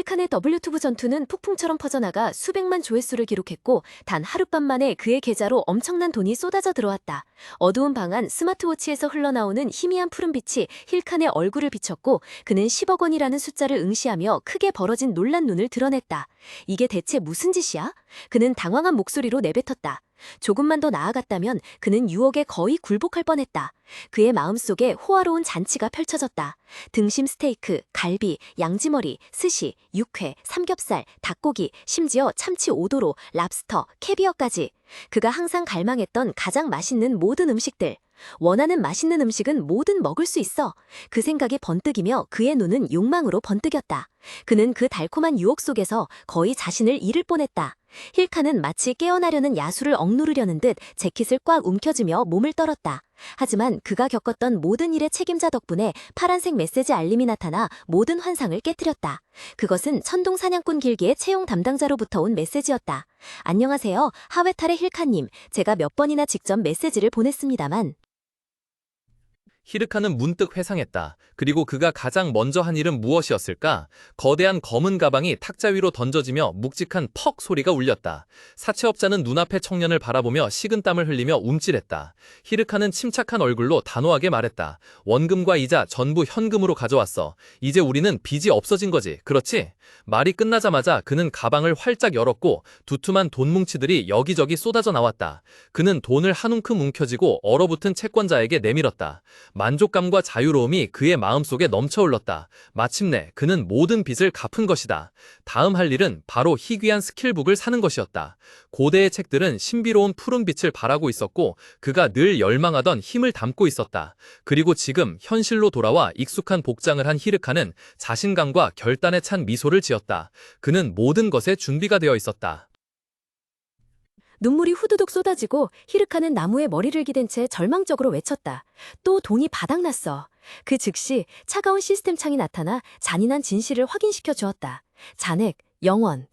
힐칸의 W2 전투는 폭풍처럼 퍼져나가 수백만 조회수를 기록했고 단 하룻밤 만에 그의 계좌로 엄청난 돈이 쏟아져 들어왔다. 어두운 방 안 스마트워치에서 흘러나오는 희미한 푸른빛이 힐칸의 얼굴을 비췄고 그는 10억 원이라는 숫자를 응시하며 크게 벌어진 놀란 눈을 드러냈다. 이게 대체 무슨 짓이야? 그는 당황한 목소리로 내뱉었다. 조금만 더 나아갔다면 그는 유혹에 거의 굴복할 뻔했다. 그의 마음속에 호화로운 잔치가 펼쳐졌다. 등심 스테이크, 갈비, 양지머리, 스시, 육회, 삼겹살, 닭고기, 심지어 참치 오도로, 랍스터, 캐비어까지. 그가 항상 갈망했던 가장 맛있는 모든 음식들. 원하는 맛있는 음식은 뭐든 먹을 수 있어. 그 생각이 번뜩이며 그의 눈은 욕망으로 번뜩였다. 그는 그 달콤한 유혹 속에서 거의 자신을 잃을 뻔했다. 힐칸은 마치 깨어나려는 야수를 억누르려는 듯 재킷을 꽉 움켜쥐며 몸을 떨었다. 하지만 그가 겪었던 모든 일의 책임자 덕분에 파란색 메시지 알림이 나타나 모든 환상을 깨뜨렸다. 그것은 천둥 사냥꾼 길기의 채용 담당자로부터 온 메시지였다. 안녕하세요, 하회탈의 힐칸님. 제가 몇 번이나 직접 메시지를 보냈습니다만. 히르카는 문득 회상했다. 그리고 그가 가장 먼저 한 일은 무엇이었을까? 거대한 검은 가방이 탁자 위로 던져지며 묵직한 퍽 소리가 울렸다. 사채업자는 눈앞의 청년을 바라보며 식은땀을 흘리며 움찔했다. 히르카는 침착한 얼굴로 단호하게 말했다. 원금과 이자 전부 현금으로 가져왔어. 이제 우리는 빚이 없어진 거지, 그렇지? 말이 끝나자마자 그는 가방을 활짝 열었고 두툼한 돈 뭉치들이 여기저기 쏟아져 나왔다. 그는 돈을 한 움큼 움켜쥐고 얼어붙은 채권자에게 내밀었다. 만족감과 자유로움이 그의 마음속에 넘쳐흘렀다. 마침내 그는 모든 빚을 갚은 것이다. 다음 할 일은 바로 희귀한 스킬북을 사는 것이었다. 고대의 책들은 신비로운 푸른 빛을 발하고 있었고 그가 늘 열망하던 힘을 담고 있었다. 그리고 지금 현실로 돌아와 익숙한 복장을 한 히르카는 자신감과 결단에 찬 미소를 지었다. 그는 모든 것에 준비가 되어 있었다. 눈물이 후두둑 쏟아지고 히르카는 나무에 머리를 기댄 채 절망적으로 외쳤다. 또 돈이 바닥났어. 그 즉시 차가운 시스템 창이 나타나 잔인한 진실을 확인시켜 주었다. 잔액, 영원.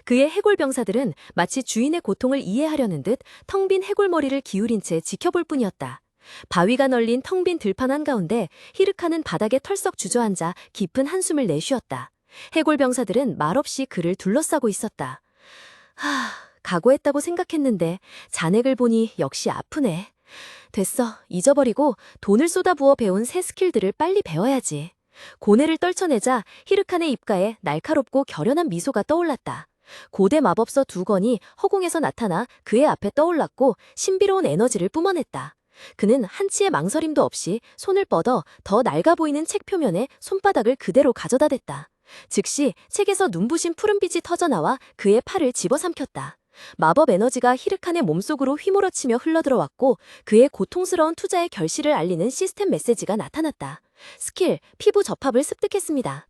그의 해골 병사들은 마치 주인의 고통을 이해하려는 듯 텅 빈 해골머리를 기울인 채 지켜볼 뿐이었다. 바위가 널린 텅 빈 들판 한가운데 히르카는 바닥에 털썩 주저앉아 깊은 한숨을 내쉬었다. 해골 병사들은 말없이 그를 둘러싸고 있었다. 각오했다고 생각했는데 잔액을 보니 역시 아프네. 됐어, 잊어버리고 돈을 쏟아부어 배운 새 스킬들을 빨리 배워야지. 고뇌를 떨쳐내자 히르칸의 입가에 날카롭고 결연한 미소가 떠올랐다. 고대 마법서 2권이 허공에서 나타나 그의 앞에 떠올랐고 신비로운 에너지를 뿜어냈다. 그는 한치의 망설임도 없이 손을 뻗어 더 낡아 보이는 책 표면에 손바닥을 그대로 가져다 댔다. 즉시 책에서 눈부신 푸른빛이 터져나와 그의 팔을 집어삼켰다. 마법 에너지가 히르칸의 몸속으로 휘몰아치며 흘러들어왔고 그의 고통스러운 투자의 결실을 알리는 시스템 메시지가 나타났다. 스킬, 피부 접합을 습득했습니다.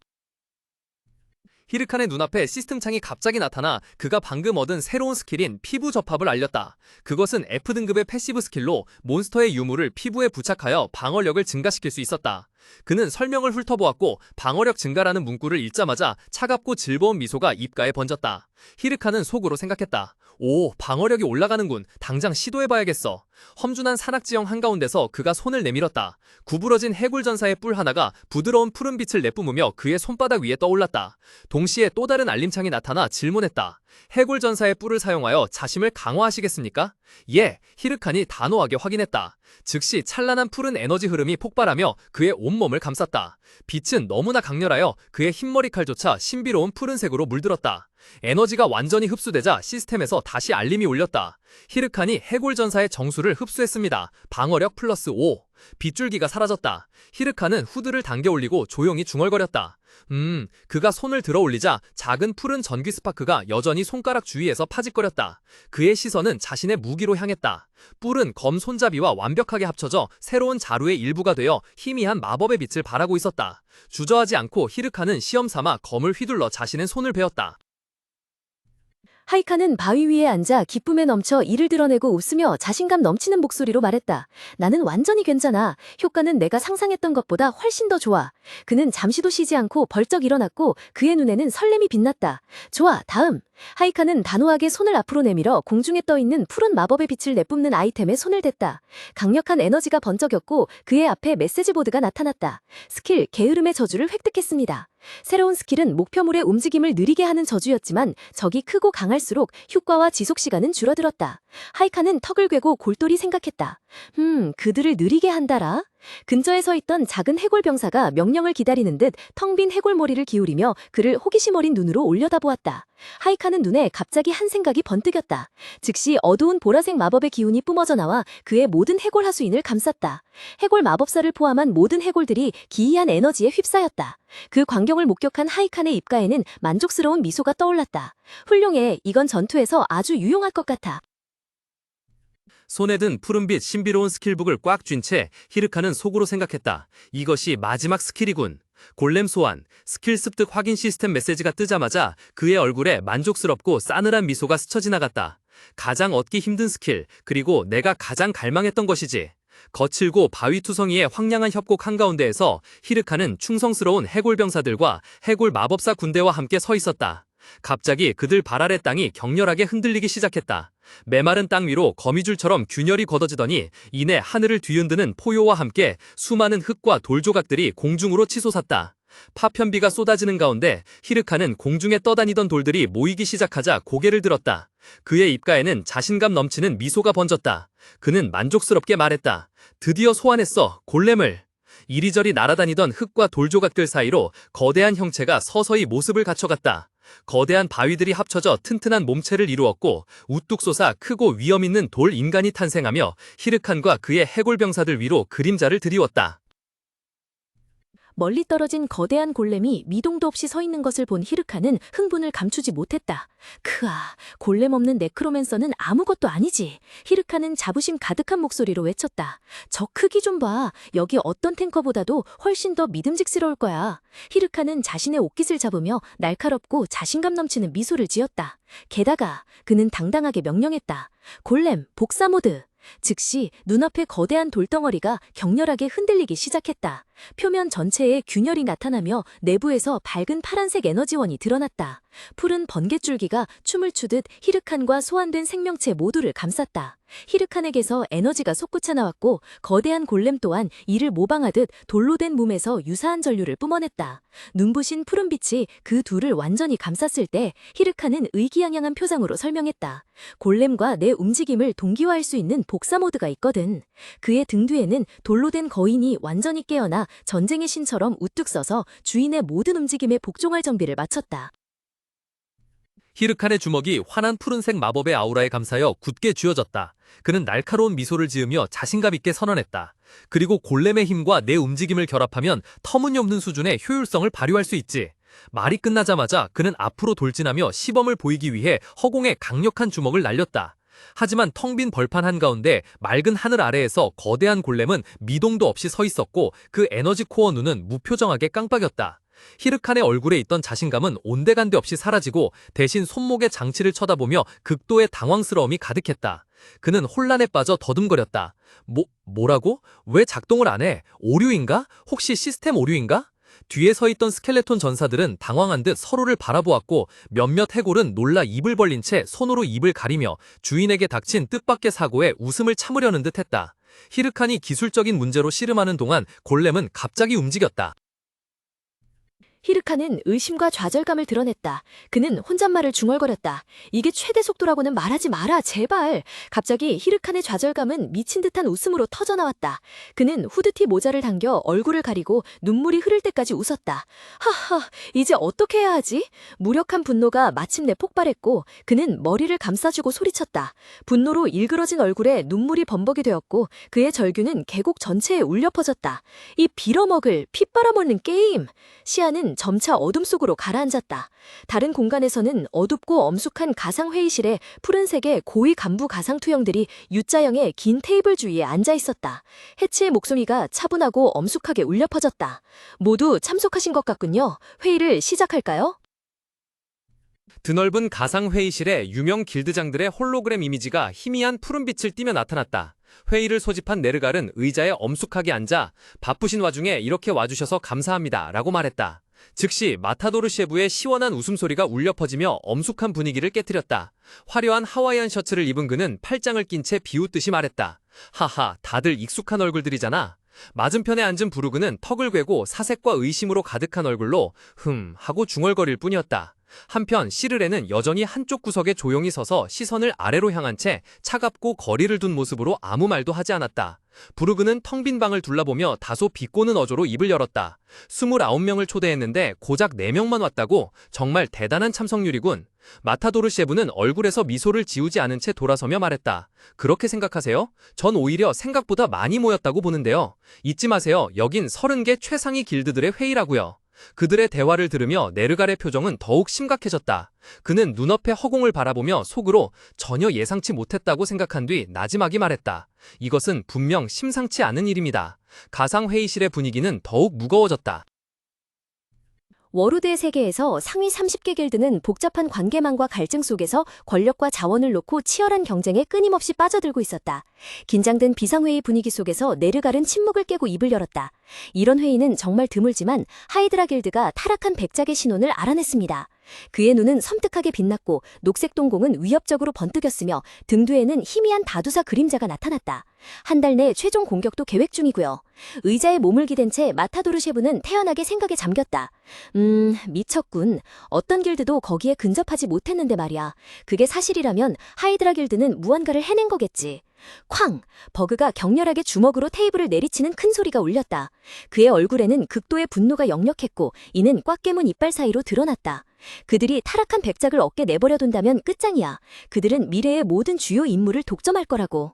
히르칸의 눈앞에 시스템 창이 갑자기 나타나 그가 방금 얻은 새로운 스킬인 피부 접합을 알렸다. 그것은 F등급의 패시브 스킬로 몬스터의 유물을 피부에 부착하여 방어력을 증가시킬 수 있었다. 그는 설명을 훑어보았고 방어력 증가라는 문구를 읽자마자 차갑고 즐거운 미소가 입가에 번졌다. 히르카는 속으로 생각했다. 오, 방어력이 올라가는군. 당장 시도해봐야겠어. 험준한 산악지형 한가운데서 그가 손을 내밀었다. 구부러진 해골전사의 뿔 하나가 부드러운 푸른빛을 내뿜으며 그의 손바닥 위에 떠올랐다. 동시에 또 다른 알림창이 나타나 질문했다. 해골전사의 뿔을 사용하여 자심을 강화하시겠습니까? 예, 히르칸이 단호하게 확인했다. 즉시 찬란한 푸른 에너지 흐름이 폭발하며 그의 온몸을 감쌌다. 빛은 너무나 강렬하여 그의 흰머리 칼조차 신비로운 푸른색으로 물들었다. 에너지가 완전히 흡수되자 시스템에서 다시 알림이 울렸다. 히르칸이 해골전사의 정수를 흡수했습니다. 방어력 플러스 5. 빗줄기가 사라졌다. 히르칸은 후드를 당겨 올리고 조용히 중얼거렸다. 그가 손을 들어 올리자 작은 푸른 전기 스파크가 여전히 손가락 주위에서 파짓거렸다. 그의 시선은 자신의 무기로 향했다. 뿔은 검 손잡이와 완벽하게 합쳐져 새로운 자루의 일부가 되어 희미한 마법의 빛을 발하고 있었다. 주저하지 않고 히르칸은 시험삼아 검을 휘둘러 자신의 손을 베었다. 하이카는 바위 위에 앉아 기쁨에 넘쳐 이를 드러내고 웃으며 자신감 넘치는 목소리로 말했다. 나는 완전히 괜찮아. 효과는 내가 상상했던 것보다 훨씬 더 좋아. 그는 잠시도 쉬지 않고 벌쩍 일어났고 그의 눈에는 설렘이 빛났다. 좋아, 다음. 하이카는 단호하게 손을 앞으로 내밀어 공중에 떠있는 푸른 마법의 빛을 내뿜는 아이템에 손을 댔다. 강력한 에너지가 번쩍였고 그의 앞에 메시지 보드가 나타났다. 스킬, 게으름의 저주를 획득했습니다. 새로운 스킬은 목표물의 움직임을 느리게 하는 저주였지만 적이 크고 강할수록 효과와 지속 시간은 줄어들었다. 하이카는 턱을 괴고 골똘히 생각했다. 그들을 느리게 한다라? 근처에 서 있던 작은 해골 병사가 명령을 기다리는 듯 텅 빈 해골 머리를 기울이며 그를 호기심 어린 눈으로 올려다보았다. 하이카는 눈에 갑자기 한 생각이 번뜩였다. 즉시 어두운 보라색 마법의 기운이 뿜어져 나와 그의 모든 해골 하수인을 감쌌다. 해골 마법사를 포함한 모든 해골들이 기이한 에너지에 휩싸였다. 그 광경을 목격한 하이칸의 입가에는 만족스러운 미소가 떠올랐다. 훌륭해, 이건 전투에서 아주 유용할 것 같아. 손에 든 푸른빛 신비로운 스킬북을 꽉 쥔 채 히르카는 속으로 생각했다. 이것이 마지막 스킬이군. 골렘 소환, 스킬 습득 확인 시스템 메시지가 뜨자마자 그의 얼굴에 만족스럽고 싸늘한 미소가 스쳐 지나갔다. 가장 얻기 힘든 스킬, 그리고 내가 가장 갈망했던 것이지. 거칠고 바위투성이의 황량한 협곡 한가운데에서 히르카는 충성스러운 해골 병사들과 해골 마법사 군대와 함께 서 있었다. 갑자기 그들 발 아래 땅이 격렬하게 흔들리기 시작했다. 메마른 땅 위로 거미줄처럼 균열이 걷어지더니 이내 하늘을 뒤흔드는 포효와 함께 수많은 흙과 돌 조각들이 공중으로 치솟았다. 파편비가 쏟아지는 가운데 히르카는 공중에 떠다니던 돌들이 모이기 시작하자 고개를 들었다. 그의 입가에는 자신감 넘치는 미소가 번졌다. 그는 만족스럽게 말했다. 드디어 소환했어, 골렘을. 이리저리 날아다니던 흙과 돌 조각들 사이로 거대한 형체가 서서히 모습을 갖춰갔다. 거대한 바위들이 합쳐져 튼튼한 몸체를 이루었고 우뚝 솟아 크고 위험 있는 돌 인간이 탄생하며 히르칸과 그의 해골 병사들 위로 그림자를 드리웠다. 멀리 떨어진 거대한 골렘이 미동도 없이 서 있는 것을 본 히르카는 흥분을 감추지 못했다. 크아, 골렘 없는 네크로맨서는 아무것도 아니지. 히르카는 자부심 가득한 목소리로 외쳤다. 저 크기 좀 봐. 여기 어떤 탱커보다도 훨씬 더 믿음직스러울 거야. 히르카는 자신의 옷깃을 잡으며 날카롭고 자신감 넘치는 미소를 지었다. 게다가 그는 당당하게 명령했다. 골렘, 복사 모드. 즉시 눈앞의 거대한 돌덩어리가 격렬하게 흔들리기 시작했다. 표면 전체에 균열이 나타나며 내부에서 밝은 파란색 에너지원이 드러났다. 푸른 번갯줄기가 춤을 추듯 히르칸과 소환된 생명체 모두를 감쌌다. 히르칸에게서 에너지가 솟구쳐 나왔고 거대한 골렘 또한 이를 모방하듯 돌로 된 몸에서 유사한 전류를 뿜어냈다. 눈부신 푸른빛이 그 둘을 완전히 감쌌을 때 히르칸은 의기양양한 표정으로 설명했다. 골렘과 내 움직임을 동기화할 수 있는 복사 모드가 있거든. 그의 등 뒤에는 돌로 된 거인이 완전히 깨어나 전쟁의 신처럼 우뚝 서서 주인의 모든 움직임에 복종할 정비를 마쳤다. 히르칸의 주먹이 환한 푸른색 마법의 아우라에 감싸여 굳게 쥐어졌다. 그는 날카로운 미소를 지으며 자신감 있게 선언했다. 그리고 골렘의 힘과 내 움직임을 결합하면 터무니없는 수준의 효율성을 발휘할 수 있지. 말이 끝나자마자 그는 앞으로 돌진하며 시범을 보이기 위해 허공에 강력한 주먹을 날렸다. 하지만 텅 빈 벌판 한가운데 맑은 하늘 아래에서 거대한 골렘은 미동도 없이 서 있었고 그 에너지 코어 눈은 무표정하게 깜빡였다. 히르칸의 얼굴에 있던 자신감은 온데간데 없이 사라지고 대신 손목의 장치를 쳐다보며 극도의 당황스러움이 가득했다. 그는 혼란에 빠져 더듬거렸다. 뭐라고? 왜 작동을 안 해? 오류인가? 혹시 시스템 오류인가? 뒤에 서 있던 스켈레톤 전사들은 당황한 듯 서로를 바라보았고 몇몇 해골은 놀라 입을 벌린 채 손으로 입을 가리며 주인에게 닥친 뜻밖의 사고에 웃음을 참으려는 듯 했다. 히르칸이 기술적인 문제로 씨름하는 동안 골렘은 갑자기 움직였다. 히르카는 의심과 좌절감을 드러냈다. 그는 혼잣말을 중얼거렸다. 이게 최대 속도라고는 말하지 마라, 제발. 갑자기 히르칸의 좌절감은 미친 듯한 웃음으로 터져나왔다. 그는 후드티 모자를 당겨 얼굴을 가리고 눈물이 흐를 때까지 웃었다. 하하, 이제 어떻게 해야 하지? 무력한 분노가 마침내 폭발했고 그는 머리를 감싸주고 소리쳤다. 분노로 일그러진 얼굴에 눈물이 범벅이 되었고 그의 절규는 계곡 전체에 울려 퍼졌다. 이 빌어먹을 피 빨아먹는 게임. 시야는 점차 어둠 속으로 가라앉았다. 다른 공간에서는 어둡고 엄숙한 가상회의실에 푸른색의 고위 간부 가상투형들이 U자형의 긴 테이블 주위에 앉아 있었다. 해치의 목소리가 차분하고 엄숙하게 울려 퍼졌다. 모두 참석하신 것 같군요. 회의를 시작할까요? 드넓은 가상회의실에 유명 길드장들의 홀로그램 이미지가 희미한 푸른빛을 띠며 나타났다. 회의를 소집한 네르갈은 의자에 엄숙하게 앉아 바쁘신 와중에 이렇게 와주셔서 감사합니다 라고 말했다. 즉시 마타도르 셰프의 시원한 웃음소리가 울려 퍼지며 엄숙한 분위기를 깨뜨렸다. 화려한 하와이안 셔츠를 입은 그는 팔짱을 낀 채 비웃듯이 말했다. 하하, 다들 익숙한 얼굴들이잖아. 맞은편에 앉은 부르그는 턱을 괴고 사색과 의심으로 가득한 얼굴로 하고 중얼거릴 뿐이었다. 한편 시르레는 여전히 한쪽 구석에 조용히 서서 시선을 아래로 향한 채 차갑고 거리를 둔 모습으로 아무 말도 하지 않았다. 부르그는 텅 빈 방을 둘러보며 다소 비꼬는 어조로 입을 열었다. 29명을 초대했는데 고작 4명만 왔다고? 정말 대단한 참석률이군. 마타도르 셰프는 얼굴에서 미소를 지우지 않은 채 돌아서며 말했다. 그렇게 생각하세요? 전 오히려 생각보다 많이 모였다고 보는데요. 잊지 마세요. 여긴 30개 최상위 길드들의 회의라고요. 그들의 대화를 들으며 네르갈의 표정은 더욱 심각해졌다. 그는 눈앞의 허공을 바라보며 속으로 전혀 예상치 못했다고 생각한 뒤 나지막이 말했다. 이것은 분명 심상치 않은 일입니다. 가상회의실의 분위기는 더욱 무거워졌다. 워로드의 세계에서 상위 30개 길드는 복잡한 관계망과 갈증 속에서 권력과 자원을 놓고 치열한 경쟁에 끊임없이 빠져들고 있었다. 긴장된 비상회의 분위기 속에서 네르갈은 침묵을 깨고 입을 열었다. 이런 회의는 정말 드물지만 하이드라 길드가 타락한 백작의 신원을 알아냈습니다. 그의 눈은 섬뜩하게 빛났고 녹색 동공은 위협적으로 번뜩였으며 등 뒤에는 희미한 다두사 그림자가 나타났다. 한 달 내 최종 공격도 계획 중이고요. 의자에 몸을 기댄 채 마타도르 셰프는 태연하게 생각에 잠겼다. 미쳤군. 어떤 길드도 거기에 근접하지 못했는데 말이야. 그게 사실이라면 하이드라 길드는 무언가를 해낸 거겠지. 쾅! 버그가 격렬하게 주먹으로 테이블을 내리치는 큰 소리가 울렸다. 그의 얼굴에는 극도의 분노가 역력했고 이는 꽉 깨문 이빨 사이로 드러났다. 그들이 타락한 백작을 어깨 내버려둔다면 끝장이야. 그들은 미래의 모든 주요 인물을 독점할 거라고.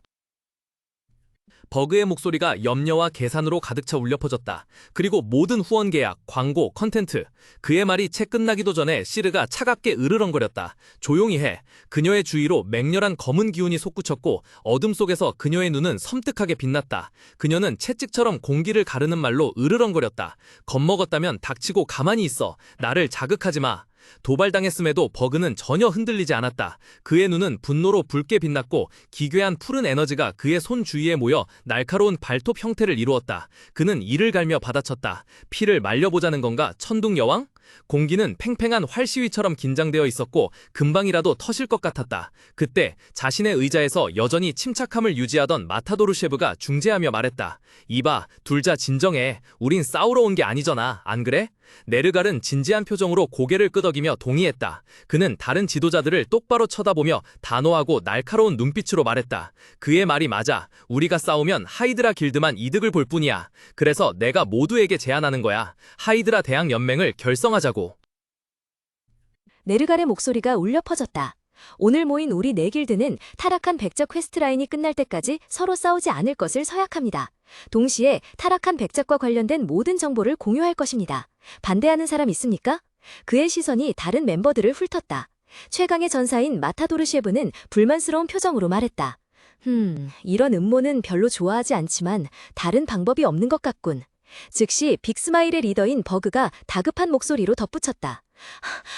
버그의 목소리가 염려와 계산으로 가득 차 울려 퍼졌다. 그리고 모든 후원 계약, 광고, 컨텐트. 그의 말이 채 끝나기도 전에 시르가 차갑게 으르렁거렸다. 조용히 해. 그녀의 주위로 맹렬한 검은 기운이 솟구쳤고 어둠 속에서 그녀의 눈은 섬뜩하게 빛났다. 그녀는 채찍처럼 공기를 가르는 말로 으르렁거렸다. 겁먹었다면 닥치고 가만히 있어. 나를 자극하지 마. 도발당했음에도 버그는 전혀 흔들리지 않았다. 그의 눈은 분노로 붉게 빛났고 기괴한 푸른 에너지가 그의 손 주위에 모여 날카로운 발톱 형태를 이루었다. 그는 이를 갈며 받아쳤다. 피를 말려보자는 건가, 천둥여왕? 공기는 팽팽한 활시위처럼 긴장되어 있었고 금방이라도 터질 것 같았다. 그때 자신의 의자에서 여전히 침착함을 유지하던 마타도르 셰프가 중재하며 말했다. 이봐, 둘 다 진정해. 우린 싸우러 온 게 아니잖아. 안 그래? 네르갈은 진지한 표정으로 고개를 끄덕이며 동의했다. 그는 다른 지도자들을 똑바로 쳐다보며 단호하고 날카로운 눈빛으로 말했다. 그의 말이 맞아. 우리가 싸우면 하이드라 길드만 이득을 볼 뿐이야. 그래서 내가 모두에게 제안하는 거야. 하이드라 대항 연맹을 결성하자고. 네르갈의 목소리가 울려 퍼졌다. 오늘 모인 우리 네 길드는 타락한 백작 퀘스트라인이 끝날 때까지 서로 싸우지 않을 것을 서약합니다. 동시에 타락한 백작과 관련된 모든 정보를 공유할 것입니다. 반대하는 사람 있습니까? 그의 시선이 다른 멤버들을 훑었다. 최강의 전사인 마타도르 셰프는 불만스러운 표정으로 말했다. 이런 음모는 별로 좋아하지 않지만 다른 방법이 없는 것 같군. 즉시 빅스마일의 리더인 버그가 다급한 목소리로 덧붙였다.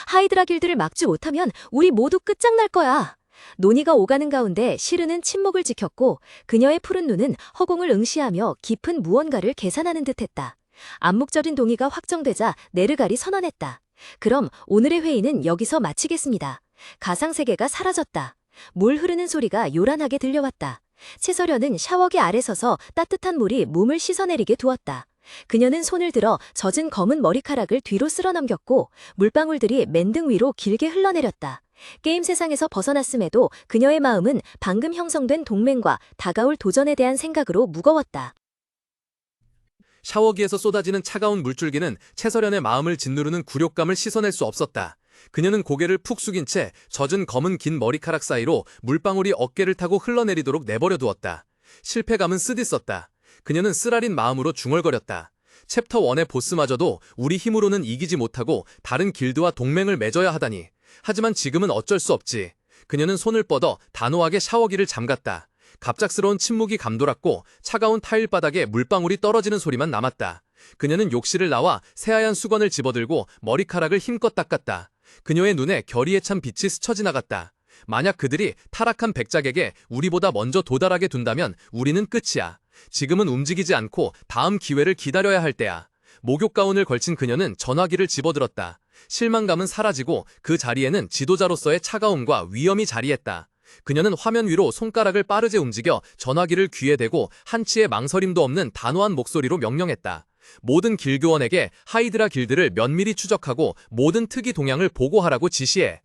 하이드라 길드를 막지 못하면 우리 모두 끝장날 거야. 논의가 오가는 가운데 시르는 침묵을 지켰고 그녀의 푸른 눈은 허공을 응시하며 깊은 무언가를 계산하는 듯했다. 암묵적인 동의가 확정되자 네르갈이 선언했다. 그럼 오늘의 회의는 여기서 마치겠습니다. 가상세계가 사라졌다. 물 흐르는 소리가 요란하게 들려왔다. 채서련은 샤워기 아래 서서 따뜻한 물이 몸을 씻어내리게 두었다. 그녀는 손을 들어 젖은 검은 머리카락을 뒤로 쓸어넘겼고 물방울들이 맨등 위로 길게 흘러내렸다. 게임 세상에서 벗어났음에도 그녀의 마음은 방금 형성된 동맹과 다가올 도전에 대한 생각으로 무거웠다. 샤워기에서 쏟아지는 차가운 물줄기는 채서련의 마음을 짓누르는 굴욕감을 씻어낼 수 없었다. 그녀는 고개를 푹 숙인 채 젖은 검은 긴 머리카락 사이로 물방울이 어깨를 타고 흘러내리도록 내버려 두었다. 실패감은 쓰디썼다. 그녀는 쓰라린 마음으로 중얼거렸다. 챕터 1의 보스마저도 우리 힘으로는 이기지 못하고 다른 길드와 동맹을 맺어야 하다니. 하지만 지금은 어쩔 수 없지. 그녀는 손을 뻗어 단호하게 샤워기를 잠갔다. 갑작스러운 침묵이 감돌았고 차가운 타일 바닥에 물방울이 떨어지는 소리만 남았다. 그녀는 욕실을 나와 새하얀 수건을 집어들고 머리카락을 힘껏 닦았다. 그녀의 눈에 결의에 찬 빛이 스쳐 지나갔다. 만약 그들이 타락한 백작에게 우리보다 먼저 도달하게 둔다면 우리는 끝이야. 지금은 움직이지 않고 다음 기회를 기다려야 할 때야. 목욕 가운을 걸친 그녀는 전화기를 집어들었다. 실망감은 사라지고 그 자리에는 지도자로서의 차가움과 위엄이 자리했다. 그녀는 화면 위로 손가락을 빠르게 움직여 전화기를 귀에 대고 한치의 망설임도 없는 단호한 목소리로 명령했다. 모든 길교원에게 하이드라 길드를 면밀히 추적하고 모든 특이 동향을 보고하라고 지시해.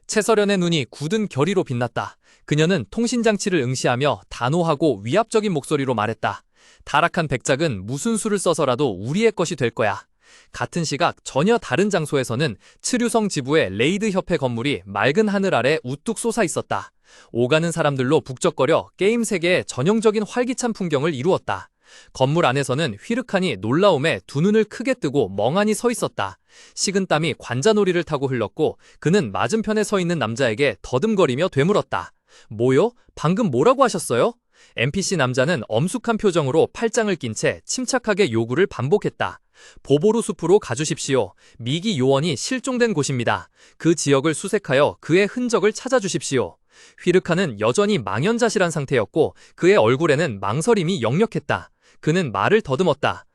최서련의 눈이 굳은 결의로 빛났다. 그녀는 통신장치를 응시하며 단호하고 위압적인 목소리로 말했다. 타락한 백작은 무슨 수를 써서라도 우리의 것이 될 거야. 같은 시각 전혀 다른 장소에서는 츠류성 지부의 레이드 협회 건물이 맑은 하늘 아래 우뚝 솟아 있었다. 오가는 사람들로 북적거려 게임 세계의 전형적인 활기찬 풍경을 이루었다. 건물 안에서는 휘르칸이 놀라움에 두 눈을 크게 뜨고 멍하니 서 있었다. 식은땀이 관자놀이를 타고 흘렀고 그는 맞은편에 서 있는 남자에게 더듬거리며 되물었다. 뭐요? 방금 뭐라고 하셨어요? NPC 남자는 엄숙한 표정으로 팔짱을 낀 채 침착하게 요구를 반복했다. 보보루 숲으로 가주십시오. 미기 요원이 실종된 곳입니다. 그 지역을 수색하여 그의 흔적을 찾아주십시오. 휘르카는 여전히 망연자실한 상태였고 그의 얼굴에는 망설임이 역력했다. 그는 말을 더듬었다.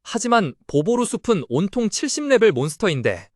하지만 보보루 숲은 온통 70레벨 몬스터인데.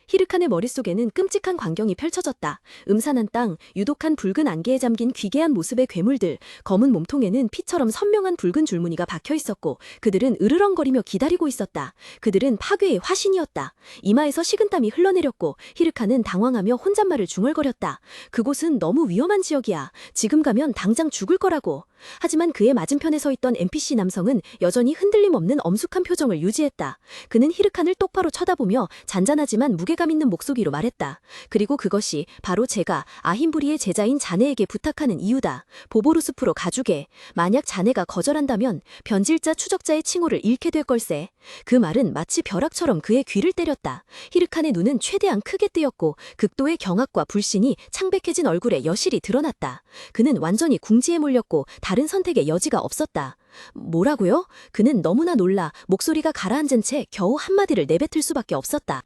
히르칸의 머릿속에는 끔찍한 광경이 펼쳐졌다. 음산한 땅, 유독한 붉은 안개에 잠긴 귀괴한 모습의 괴물들, 검은 몸통에는 피처럼 선명한 붉은 줄무늬가 박혀 있었고 그들은 으르렁거리며 기다리고 있었다. 그들은 파괴의 화신이었다. 이마에서 식은땀이 흘러내렸고 히르칸은 당황하며 혼잣말을 중얼거렸다. 그곳은 너무 위험한 지역이야. 지금 가면 당장 죽을 거라고. 하지만 그의 맞은편에 서 있던 NPC 남성은 여전히 흔들림 없는 엄숙한 표정을 유지했다. 그는 히르칸을 똑바로 쳐다보며 잔잔하지만 무게감 있는 목소리로 말했다. 그리고 그것이 바로 제가 아힘부리의 제자인 자네에게 부탁하는 이유다. 보보루 숲으로 가주게. 만약 자네가 거절한다면 변질자 추적자의 칭호를 잃게 될 걸세. 그 말은 마치 벼락처럼 그의 귀를 때렸다. 히르칸의 눈은 최대한 크게 뜨였고 극도의 경악과 불신이 창백해진 얼굴에 여실히 드러났다. 그는 완전히 궁지에 몰렸고 다른 선택의 여지가 없었다. 뭐라고요? 그는 너무나 놀라 목소리가 가라앉은 채 겨우 한마디를 내뱉을 수밖에 없었다.